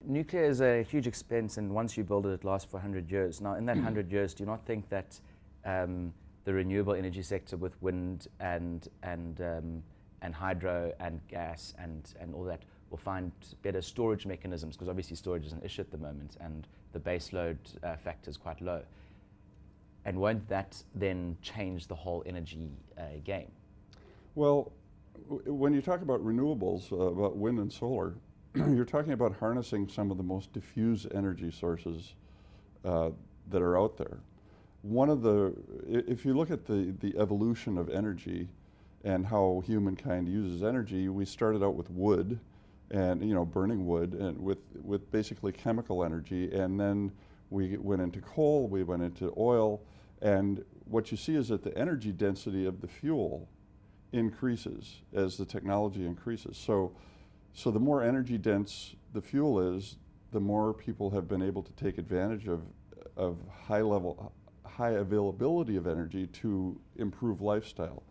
nuclear is a huge expense, and once you build it, it lasts for 100 years. Now, in that 100 years, do you not think that the renewable energy sector with wind and hydro and gas and all that will find better storage mechanisms? Because obviously storage is an issue at the moment, and the base load factor is quite low. And won't that then change the whole energy game? Well, when you talk about renewables, about wind and solar, you're talking about harnessing some of the most diffuse energy sources that are out there. If you look at the evolution of energy and how humankind uses energy, we started out with wood and, burning wood and with basically chemical energy, and then we went into coal, we went into oil, and what you see is that the energy density of the fuel increases as the technology increases. So the more energy dense the fuel is, the more people have been able to take advantage of high availability of energy to improve lifestyle.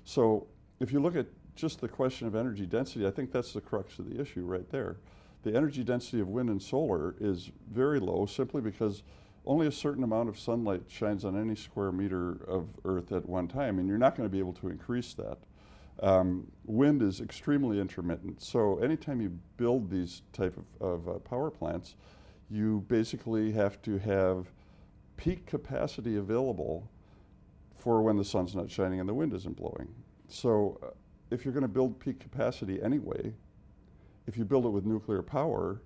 So if you look at just the question of energy density, I think that's the crux of the issue right there. The energy density of wind and solar is very low simply because only a certain amount of sunlight shines on any square meter of Earth at one time, and you're not going to be able to increase that. Wind is extremely intermittent, so anytime you build these type of power plants, you basically have to have peak capacity available for when the sun's not shining and the wind isn't blowing. So if you're going to build peak capacity anyway, if you build it with nuclear power,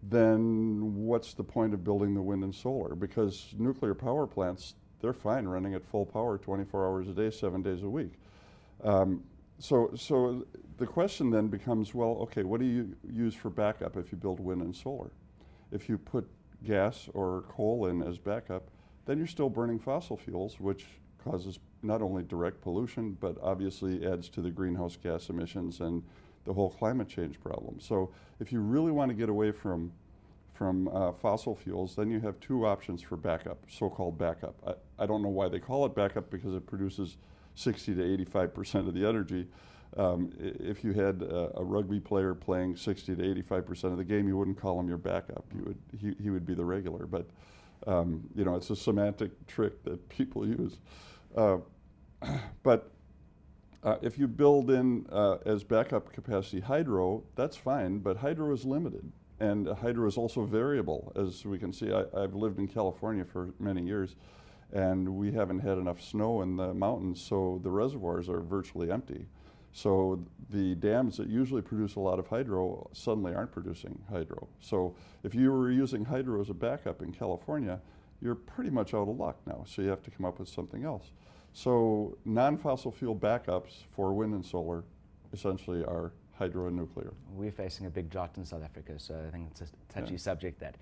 then what's the point of building the wind and solar? Because nuclear power plants, they're fine running at full power 24 hours a day, 7 days a week. So the question then becomes, well, okay, what do you use for backup if you build wind and solar? If you put gas or coal in as backup, then you're still burning fossil fuels, which causes not only direct pollution, but obviously adds to the greenhouse gas emissions and the whole climate change problem. So if you really want to get away from fossil fuels, then you have two options for backup, so-called backup. I don't know why they call it backup, because it produces 60 to 85% of the energy. If you had a rugby player playing 60 to 85% of the game, you wouldn't call him your backup. He would be the regular. But it's a semantic trick that people use. But if you build in as backup capacity hydro, that's fine, but hydro is limited. And hydro is also variable. As we can see, I've lived in California for many years, and we haven't had enough snow in the mountains, so the reservoirs are virtually empty. So the dams that usually produce a lot of hydro suddenly aren't producing hydro. So if you were using hydro as a backup in California, you're pretty much out of luck now, so you have to come up with something else. So non-fossil fuel backups for wind and solar essentially are hydro and nuclear. We're facing a big drought in South Africa, so I think it's a touchy subject that.